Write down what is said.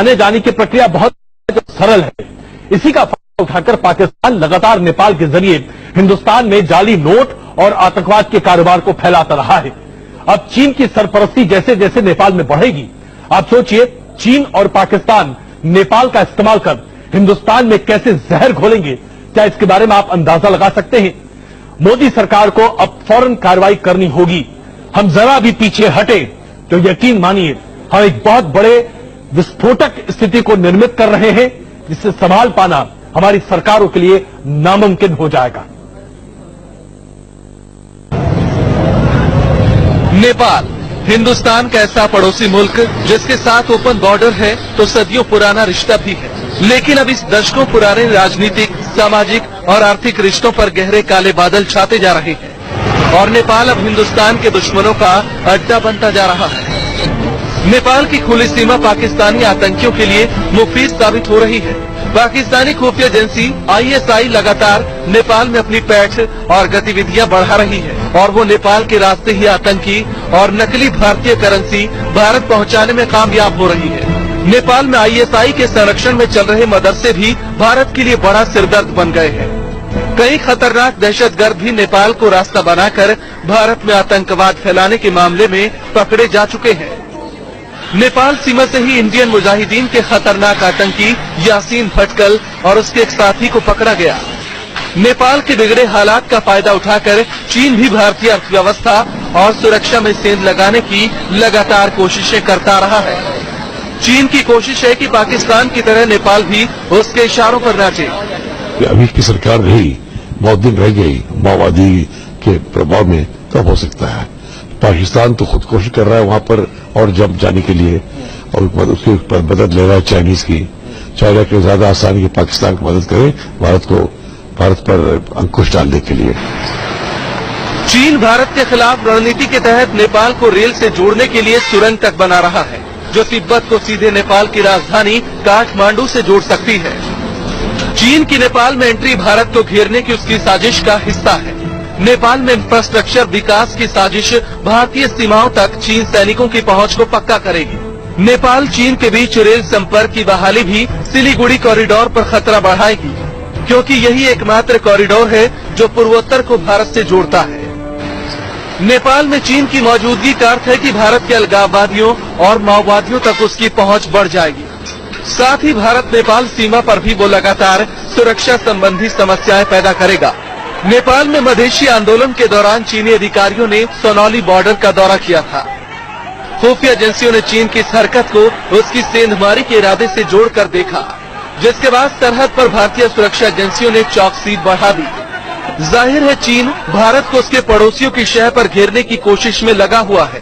आने जाने की प्रक्रिया बहुत सरल है। इसी का फायदा उठाकर पाकिस्तान लगातार नेपाल के जरिए हिंदुस्तान में जाली नोट और आतंकवाद के कारोबार को फैलाता रहा है। अब चीन की सरपरस्ती जैसे जैसे नेपाल में बढ़ेगी, आप सोचिए चीन और पाकिस्तान नेपाल का इस्तेमाल कर हिंदुस्तान में कैसे जहर घोलेंगे। क्या इसके बारे में आप अंदाजा लगा सकते हैं? मोदी सरकार को अब फौरन कार्रवाई करनी होगी। हम जरा भी पीछे हटे तो यकीन मानिए हम एक बहुत बड़े विस्फोटक स्थिति को निर्मित कर रहे हैं, जिससे संभाल पाना हमारी सरकारों के लिए नामुमकिन हो जाएगा। नेपाल हिंदुस्तान का ऐसा पड़ोसी मुल्क जिसके साथ ओपन बॉर्डर है तो सदियों पुराना रिश्ता भी है, लेकिन अब इस दशकों पुराने राजनीतिक, सामाजिक और आर्थिक रिश्तों पर गहरे काले बादल छाते जा रहे हैं और नेपाल अब हिंदुस्तान के दुश्मनों का अड्डा बनता जा रहा है। नेपाल की खुली सीमा पाकिस्तानी आतंकियों के लिए मुफीद साबित हो रही है। पाकिस्तानी खुफिया एजेंसी ISI लगातार नेपाल में अपनी पैठ और गतिविधियां बढ़ा रही है और वो नेपाल के रास्ते ही आतंकी और नकली भारतीय करेंसी भारत पहुंचाने में कामयाब हो रही है। नेपाल में ISI के संरक्षण में चल रहे मदरसे भी भारत के लिए बड़ा सिरदर्द बन गए हैं। कई खतरनाक दहशतगर्द भी नेपाल को रास्ता बनाकर भारत में आतंकवाद फैलाने के मामले में पकड़े जा चुके हैं। नेपाल सीमा से ही इंडियन मुजाहिदीन के खतरनाक आतंकी यासीन भटकल और उसके एक साथी को पकड़ा गया। नेपाल के बिगड़े हालात का फायदा उठाकर चीन भी भारतीय अर्थव्यवस्था और सुरक्षा में सेंध लगाने की लगातार कोशिशें करता रहा है। चीन की कोशिश है कि पाकिस्तान की तरह नेपाल भी उसके इशारों पर नाचे। अभी की सरकार रही, बहुत दिन रह गई माओवादी के प्रभाव में, तब हो सकता है। पाकिस्तान तो खुद कोशिश कर रहा है वहां पर और जब जाने के लिए, और उसकी मदद ले रहा है चाइनीज की। चाइना के ज्यादा आसानी के पाकिस्तान की मदद करे भारत पर अंकुश डालने के लिए। चीन भारत के खिलाफ रणनीति के तहत नेपाल को रेल से जोड़ने के लिए सुरंग तक बना रहा है, जो तिब्बत को सीधे नेपाल की राजधानी काठमांडू से जोड़ सकती है। चीन की नेपाल में एंट्री भारत को घेरने की उसकी साजिश का हिस्सा है। नेपाल में इंफ्रास्ट्रक्चर विकास की साजिश भारतीय सीमाओं तक चीन सैनिकों की पहुंच को पक्का करेगी। नेपाल चीन के बीच रेल संपर्क की बहाली भी सिलीगुड़ी कॉरिडोर पर खतरा बढ़ाएगी, क्योंकि यही एकमात्र कॉरिडोर है जो पूर्वोत्तर को भारत से जोड़ता है। नेपाल में चीन की मौजूदगी का अर्थ है कि भारत के अलगाववादियों और माओवादियों तक उसकी पहुंच बढ़ जाएगी। साथ ही भारत नेपाल सीमा पर भी वो लगातार सुरक्षा संबंधी समस्याएं पैदा करेगा। नेपाल में मधेशी आंदोलन के दौरान चीनी अधिकारियों ने सोनौली बॉर्डर का दौरा किया था। खुफिया एजेंसियों ने चीन की इस हरकत को उसकी सेंधमारी के इरादे से जोड़कर देखा, जिसके बाद सरहद पर भारतीय सुरक्षा एजेंसियों ने चौकसी बढ़ा दी। जाहिर है चीन भारत को उसके पड़ोसियों की शह पर घेरने की कोशिश में लगा हुआ है।